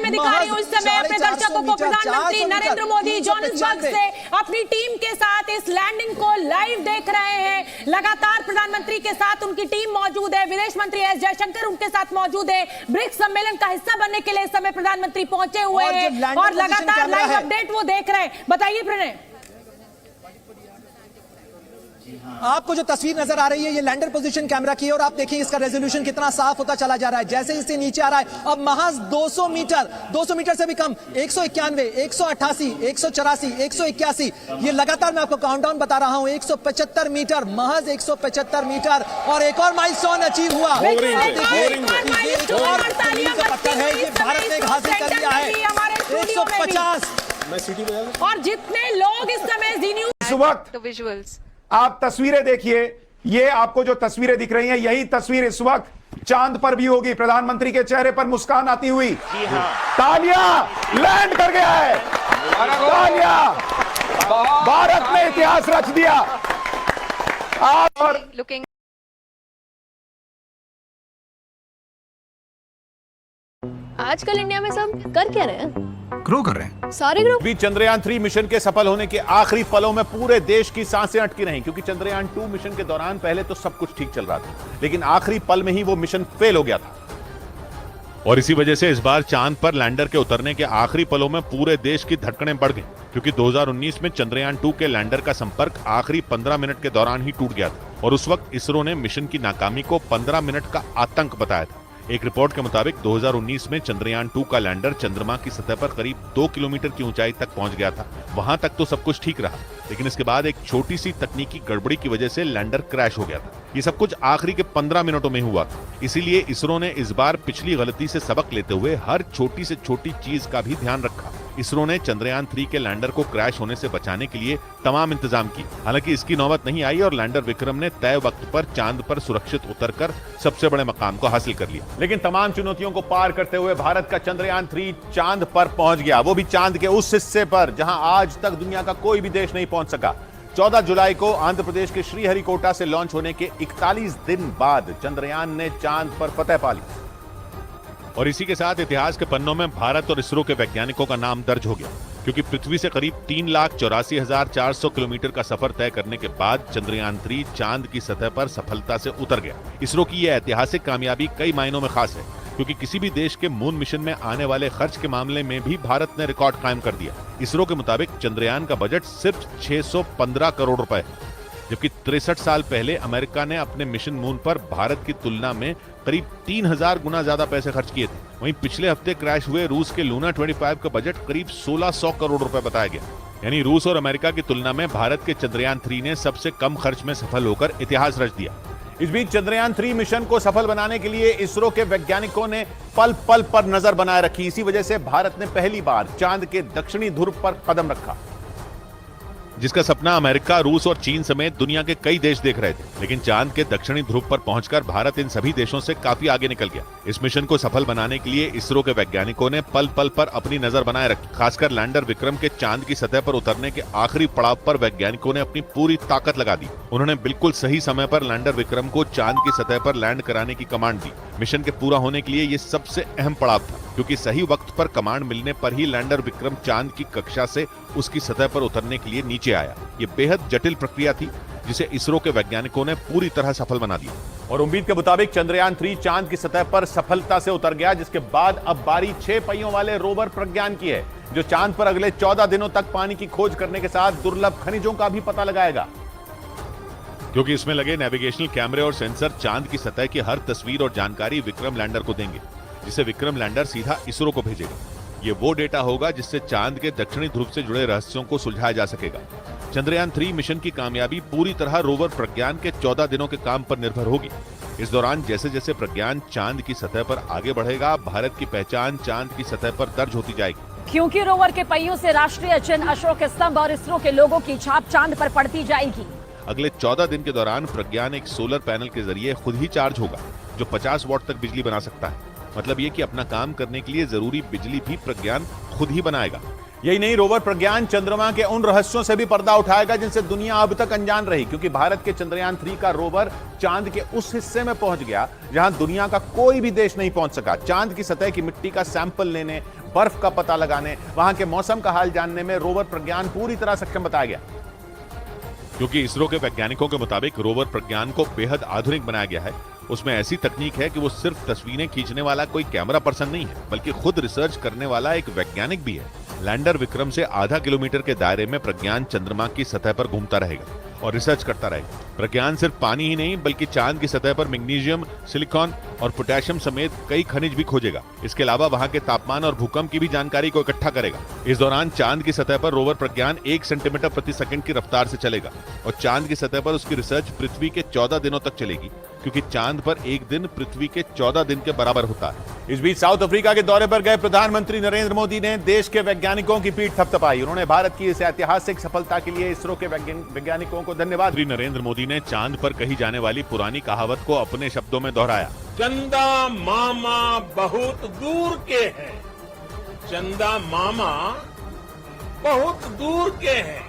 में दिखा रही हूँ इस समय अपने दर्शकों को, प्रधानमंत्री नरेंद्र मोदी जोहान्सबर्ग से अपनी टीम के साथ इस लैंडिंग को लाइव देख रहे हैं। लगातार प्रधानमंत्री के साथ उनकी टीम मौजूद है, विदेश मंत्री एस जयशंकर उनके साथ मौजूद है। ब्रिक्स सम्मेलन का हिस्सा बनने के लिए इस समय प्रधानमंत्री पहुंचे हुए हैं और लगातार लाइव अपडेट वो देख रहे हैं। बताइए प्रणय। आपको जो तस्वीर नजर आ रही है ये लैंडर पोजीशन कैमरा की है और आप देखिए इसका रेजोल्यूशन कितना साफ होता चला जा रहा है। जैसे इससे नीचे आ रहा है अब महज 200 मीटर से भी कम, 191, 188, 184, 181, ये लगातार मैं आपको काउंटडाउन बता रहा हूं। 175 मीटर, महज 175 मीटर और एक और माइलस्टोन अचीव हुआ। भारत ने हासिल कर लिया है 150। और जितने लोग इस समय जी न्यूज़ इस वक्त विजुअल्स आप तस्वीरें देखिए, ये आपको जो तस्वीरें दिख रही हैं यही तस्वीर इस वक्त चांद पर भी होगी। प्रधानमंत्री के चेहरे पर मुस्कान आती हुई, तालियां, लैंड कर गया है, तालियां, भारत ने इतिहास रच दिया। और लुकिंग आजकल इंडिया में सब कर क्या रहे हैं? ग्रो कर रहे हैं सारे ग्रो। भी चंद्रयान 3 मिशन के सफल होने के आखिरी पलों में पूरे देश की सांसें अटकी रहीं, क्योंकि चंद्रयान 2 मिशन के दौरान पहले तो सब कुछ ठीक चल रहा था, लेकिन आखिरी पल में ही वो मिशन फेल हो गया था। और इसी वजह से इस बार चांद पर लैंडर के उतरने के आखिरी पलों में पूरे देश की धड़कनें बढ़ गईं, क्योंकि 2019 में चंद्रयान 2 के लैंडर का संपर्क आखिरी 15 मिनट के दौरान ही टूट गया था और उस वक्त इसरो ने मिशन की नाकामी को 15 मिनट का आतंक बताया था। एक रिपोर्ट के मुताबिक 2019 में चंद्रयान 2 का लैंडर चंद्रमा की सतह पर करीब 2 किलोमीटर की ऊंचाई तक पहुंच गया था। वहां तक तो सब कुछ ठीक रहा, लेकिन इसके बाद एक छोटी सी तकनीकी गड़बड़ी की वजह से लैंडर क्रैश हो गया था। ये सब कुछ आखिरी के 15 मिनटों में हुआ था। इसीलिए इसरो ने इस बार पिछली गलती से सबक लेते हुए हर छोटी से छोटी चीज का भी ध्यान रखा। इसरो ने चंद्रयान 3 के लैंडर को क्रैश होने से बचाने के लिए तमाम इंतजाम किए। हालांकि इसकी नौबत नहीं आई और लैंडर विक्रम ने तय वक्त पर चांद पर सुरक्षित उतरकर सबसे बड़े मकाम को हासिल कर लिया। लेकिन तमाम चुनौतियों को पार करते हुए भारत का चंद्रयान 3 चांद पर पहुंच गया, वो भी चांद के उस हिस्से पर जहां आज तक दुनिया का कोई भी देश नहीं पहुंच सका। 14 जुलाई को आंध्र प्रदेश के श्रीहरिकोटा से लॉन्च होने के 41 दिन बाद चंद्रयान ने चांद पर फतह पा ली और इसी के साथ इतिहास के पन्नों में भारत और इसरो के वैज्ञानिकों का नाम दर्ज हो गया, क्योंकि पृथ्वी से करीब 3,84,400 किलोमीटर का सफर तय करने के बाद चंद्रयान 3 चांद की सतह पर सफलता से उतर गया। इसरो की यह ऐतिहासिक कामयाबी कई मायनों में खास है, क्योंकि किसी भी देश के मून मिशन में आने वाले खर्च के मामले में भी भारत ने रिकॉर्ड कायम कर दिया। इसरो के मुताबिक चंद्रयान का बजट सिर्फ 615 करोड़ रुपए है, जबकि 63 साल पहले अमेरिका ने अपने मिशन मून पर भारत की तुलना में करीब 3000 गुना ज्यादा पैसे खर्च किए थे। वहीं पिछले हफ्ते क्रैश हुए रूस के लूना 25 का बजट करीब 1600 करोड़ रुपए बताया गया। यानी रूस और अमेरिका की तुलना में भारत के चंद्रयान 3 ने सबसे कम खर्च में सफल होकर इतिहास रच दिया। इस बीच चंद्रयान 3 मिशन को सफल बनाने के लिए इसरो के वैज्ञानिकों ने पल पल पर नजर बनाए रखी। इसी वजह से भारत ने पहली बार चांद के दक्षिणी ध्रुव पर कदम रखा, जिसका सपना अमेरिका, रूस और चीन समेत दुनिया के कई देश देख रहे थे। लेकिन चांद के दक्षिणी ध्रुव पर पहुंचकर भारत इन सभी देशों से काफी आगे निकल गया। इस मिशन को सफल बनाने के लिए इसरो के वैज्ञानिकों ने पल पल पर अपनी नजर बनाए रखी। खासकर लैंडर विक्रम के चांद की सतह पर उतरने के आखिरी पड़ाव पर वैज्ञानिकों ने अपनी पूरी ताकत लगा दी। उन्होंने बिल्कुल सही समय पर लैंडर विक्रम को चांद की सतह पर लैंड कराने की कमांड दी। मिशन के पूरा होने के लिए ये सबसे अहम पड़ाव था, क्योंकि सही वक्त पर कमांड मिलने पर ही लैंडर विक्रम चांद की कक्षा से उसकी सतह पर उतरने के लिए नीचे आया। ये बेहद जटिल प्रक्रिया थी, जिसे इसरो के वैज्ञानिकों ने पूरी तरह सफल बना दिया। और उम्मीद के मुताबिक चंद्रयान 3 चांद की सतह पर सफलता से उतर गया, जिसके बाद अब बारी 6 पहियों वाले रोवर प्रज्ञान की है, जो चांद पर अगले 14 दिनों तक पानी की खोज करने के साथ दुर्लभ खनिजों का भी पता लगाएगा। क्योंकि इसमें लगे नेविगेशनल कैमरे और सेंसर चांद की सतह की हर तस्वीर और जानकारी विक्रम लैंडर को देंगे, जिसे विक्रम लैंडर सीधा इसरो को भेजेगा। ये वो डेटा होगा जिससे चांद के दक्षिणी ध्रुव से जुड़े रहस्यों को सुलझाया जा सकेगा। चंद्रयान 3 मिशन की कामयाबी पूरी तरह रोवर प्रज्ञान के 14 दिनों के काम पर निर्भर होगी। इस दौरान जैसे जैसे प्रज्ञान चांद की सतह पर आगे बढ़ेगा, भारत की पहचान चांद की सतह पर दर्ज होती जाएगी। क्योंकि रोवर के पहियों से राष्ट्रीय चिन्ह, अशोक स्तंभ और इसरो के लोगों की छाप चांद पर पड़ती जाएगी। अगले 14 दिन के दौरान प्रज्ञान एक सोलर पैनल के जरिए खुद ही चार्ज होगा, जो 50 वॉट तक बिजली बना सकता है। मतलब ये कि अपना काम करने के लिए जरूरी बिजली भी प्रज्ञान खुद ही बनाएगा। यही नहीं, रोवर प्रज्ञान चंद्रमा के उन रहस्यों से भी पर्दा उठाएगा जिनसे दुनिया अब तक अनजान रही, क्योंकि भारत के चंद्रयान 3 का रोवर चांद के उस हिस्से में पहुंच गया जहां दुनिया का कोई भी देश नहीं पहुंच सका। चांद की सतह की मिट्टी का सैंपल लेने बर्फ का पता लगाने, वहां के मौसम का हाल जानने में रोवर प्रज्ञान पूरी तरह सक्षम बताया गया। क्योंकि इसरो के वैज्ञानिकों के मुताबिक रोवर प्रज्ञान को बेहद आधुनिक बनाया गया है। उसमें ऐसी तकनीक है कि वो सिर्फ तस्वीरें खींचने वाला कोई कैमरा पर्सन नहीं है, बल्कि खुद रिसर्च करने वाला एक वैज्ञानिक भी है। लैंडर विक्रम से आधा किलोमीटर के दायरे में प्रज्ञान चंद्रमा की सतह पर घूमता रहेगा और रिसर्च करता रहेगा। प्रज्ञान सिर्फ पानी ही नहीं बल्कि चांद की सतह पर मैग्नीशियम, सिलिकॉन और पोटेशियम समेत कई खनिज भी खोजेगा। इसके अलावा वहां के तापमान और भूकंप की भी जानकारी को इकट्ठा करेगा। इस दौरान चांद की सतह पर रोवर प्रज्ञान 1 सेंटीमीटर प्रति सेकंड की रफ्तार से चलेगा और चांद की सतह पर उसकी रिसर्च पृथ्वी के 14 दिनों तक चलेगी, क्योंकि चांद पर एक दिन पृथ्वी के 14 दिन के बराबर होता है। इस बीच साउथ अफ्रीका के दौरे पर गए प्रधानमंत्री नरेंद्र मोदी ने देश के वैज्ञानिकों की पीठ थपथपाई। उन्होंने भारत की इस ऐतिहासिक सफलता के लिए इसरो के वैज्ञानिकों को धन्यवाद। नरेंद्र मोदी ने चांद पर कही जाने वाली पुरानी कहावत को अपने शब्दों में दोहराया। चंदा मामा बहुत दूर के हैं, चंदा मामा बहुत दूर के हैं।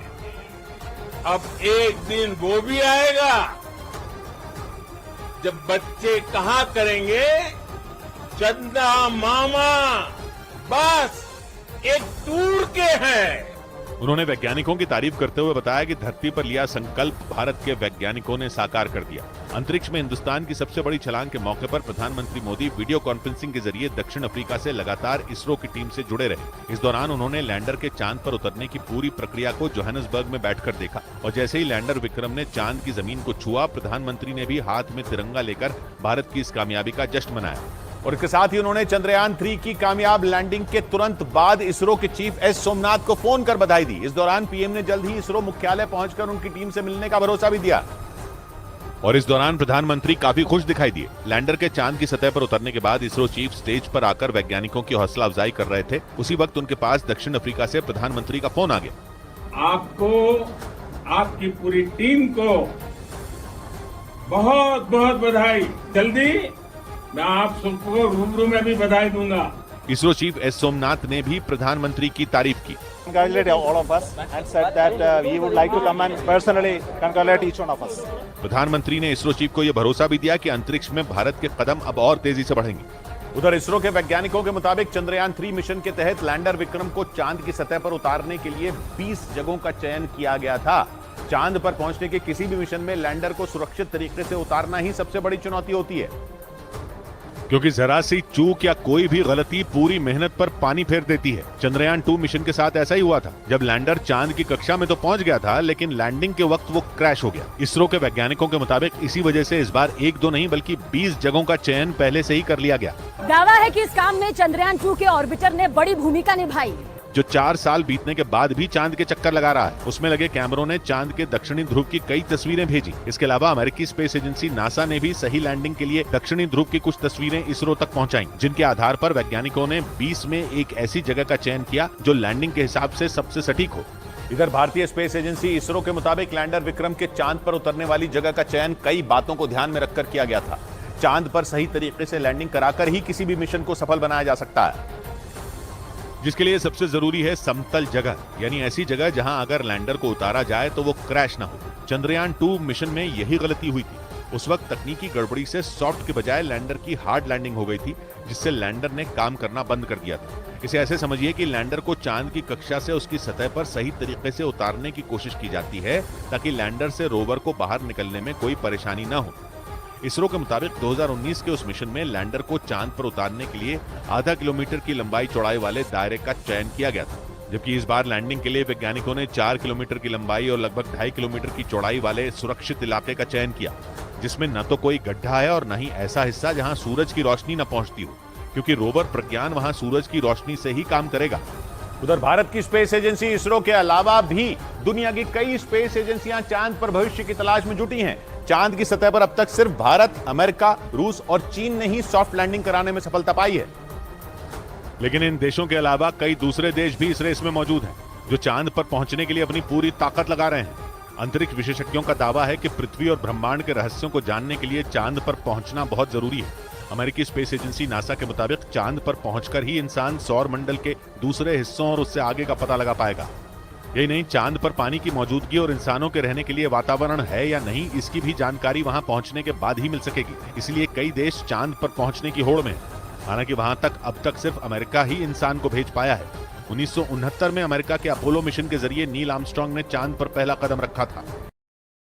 अब एक दिन वो भी आएगा जब बच्चे कहा करेंगे, चंदा मामा बस एक दूर के हैं। उन्होंने वैज्ञानिकों की तारीफ करते हुए बताया कि धरती पर लिया संकल्प भारत के वैज्ञानिकों ने साकार कर दिया। अंतरिक्ष में हिंदुस्तान की सबसे बड़ी छलांग के मौके पर प्रधानमंत्री मोदी वीडियो कॉन्फ्रेंसिंग के जरिए दक्षिण अफ्रीका से लगातार इसरो की टीम से जुड़े रहे। इस दौरान उन्होंने लैंडर के चांद पर उतरने की पूरी प्रक्रिया को जोहानिसबर्ग में बैठकर देखा और जैसे ही लैंडर विक्रम ने चांद की जमीन को छुआ, प्रधानमंत्री ने भी हाथ में तिरंगा लेकर भारत की इस कामयाबी का जश्न मनाया। और इसके साथ ही उन्होंने चंद्रयान 3 की कामयाब लैंडिंग के तुरंत बाद इसरो के चीफ एस सोमनाथ को फोन कर बधाई दी। इस दौरान पीएम ने जल्द ही इसरो मुख्यालय पहुंचकर उनकी टीम से मिलने का भरोसा भी दिया। और इस दौरान प्रधानमंत्री काफी खुश दिखाई दिए। लैंडर के चांद की सतह पर उतरने के बाद इसरो चीफ स्टेज पर आकर वैज्ञानिकों की हौसला अफजाई कर रहे थे। उसी वक्त उनके पास दक्षिण अफ्रीका से प्रधानमंत्री का फोन आ गया। आपको, आपकी पूरी टीम को बहुत बहुत बधाई। जल्दी मैं आप सबको रूबरू में भी बधाई दूंगा। इसरो चीफ एस सोमनाथ ने भी प्रधानमंत्री की तारीफ की। Congratulate all of us and said that we would like to come and personally congratulate each one of us. प्रधानमंत्री ने इसरो चीफ को यह भरोसा भी दिया कि अंतरिक्ष में भारत के कदम अब और तेजी से बढ़ेंगे। उधर इसरो के वैज्ञानिकों के मुताबिक चंद्रयान 3 मिशन के तहत लैंडर विक्रम को चांद की सतह पर उतारने के लिए 20 जगहों का चयन किया गया था। चांद पर पहुंचने के किसी भी मिशन में लैंडर को सुरक्षित तरीके से उतारना ही सबसे बड़ी चुनौती होती है, क्योंकि जरा सी चूक या कोई भी गलती पूरी मेहनत पर पानी फेर देती है। चंद्रयान 2 मिशन के साथ ऐसा ही हुआ था, जब लैंडर चांद की कक्षा में तो पहुंच गया था, लेकिन लैंडिंग के वक्त वो क्रैश हो गया। इसरो के वैज्ञानिकों के मुताबिक इसी वजह से इस बार 1-2 नहीं बल्कि 20 जगहों का चयन पहले से ही कर लिया गया। दावा है कि इस काम में चंद्रयान 2 के ऑर्बिटर ने बड़ी भूमिका निभाई, जो 4 साल बीतने के बाद भी चांद के चक्कर लगा रहा है। उसमें लगे कैमरों ने चांद के दक्षिणी ध्रुव की कई तस्वीरें भेजी। इसके अलावा अमेरिकी स्पेस एजेंसी नासा ने भी सही लैंडिंग के लिए दक्षिणी ध्रुव की कुछ तस्वीरें इसरो तक पहुंचाई, जिनके आधार पर वैज्ञानिकों ने 20 में एक ऐसी जगह का चयन किया जो लैंडिंग के हिसाब से सबसे सटीक हो। इधर भारतीय स्पेस एजेंसी इसरो के मुताबिक लैंडर विक्रम के चांद पर उतरने वाली जगह का चयन कई बातों को ध्यान में रखकर किया गया था। चांद पर सही तरीके से लैंडिंग कराकर ही किसी भी मिशन को सफल बनाया जा सकता है, जिसके लिए सबसे जरूरी है समतल जगह, यानी ऐसी जगह जहां अगर लैंडर को उतारा जाए तो वो क्रैश ना हो। चंद्रयान 2 मिशन में यही गलती हुई थी। उस वक्त तकनीकी गड़बड़ी से सॉफ्ट के बजाय लैंडर की हार्ड लैंडिंग हो गई थी, जिससे लैंडर ने काम करना बंद कर दिया था। इसे ऐसे समझिए कि लैंडर को चांद की कक्षा से उसकी सतह पर सही तरीके से उतारने की कोशिश की जाती है, ताकि लैंडर से रोवर को बाहर निकलने में कोई परेशानी ना हो। इसरो के मुताबिक 2019 के उस मिशन में लैंडर को चांद पर उतारने के लिए आधा किलोमीटर की लंबाई चौड़ाई वाले दायरे का चयन किया गया था, जबकि इस बार लैंडिंग के लिए वैज्ञानिकों ने 4 किलोमीटर की लंबाई और लगभग 2.5 किलोमीटर की चौड़ाई वाले सुरक्षित इलाके का चयन किया, जिसमें न तो कोई गड्ढा है और न ही ऐसा हिस्सा जहां सूरज की रोशनी न पहुंचती हो, क्योंकि रोवर प्रज्ञान वहां सूरज की रोशनी से ही काम करेगा। उधर भारत की स्पेस एजेंसी इसरो के अलावा भी दुनिया की कई स्पेस एजेंसियां चांद पर भविष्य की तलाश में जुटी हैं। चांद की सतह पर अब तक सिर्फ भारत, अमेरिका, रूस और चीन ने ही सॉफ्ट लैंडिंग कराने में सफलता पाई है, लेकिन इन देशों के अलावा कई दूसरे देश भी इस रेस में मौजूद हैं, जो चांद पर पहुंचने के लिए अपनी पूरी ताकत लगा रहे हैं। अंतरिक्ष विशेषज्ञों का दावा है कि पृथ्वी और ब्रह्मांड के रहस्यों को जानने के लिए चांद पर पहुंचना बहुत जरूरी है। अमेरिकी स्पेस एजेंसी नासा के मुताबिक चांद पर पहुंचकर ही इंसान सौर मंडल के दूसरे हिस्सों और उससे आगे का पता लगा पाएगा। यही नहीं, चांद पर पानी की मौजूदगी और इंसानों के रहने के लिए वातावरण है या नहीं, इसकी भी जानकारी वहां पहुंचने के बाद ही मिल सकेगी। इसलिए कई देश चांद पर पहुंचने की होड़ में। हालांकि वहां तक अब तक सिर्फ अमेरिका ही इंसान को भेज पाया है। 1969 में अमेरिका के अपोलो मिशन के जरिए नील आर्मस्ट्रांग ने चांद पर पहला कदम रखा था।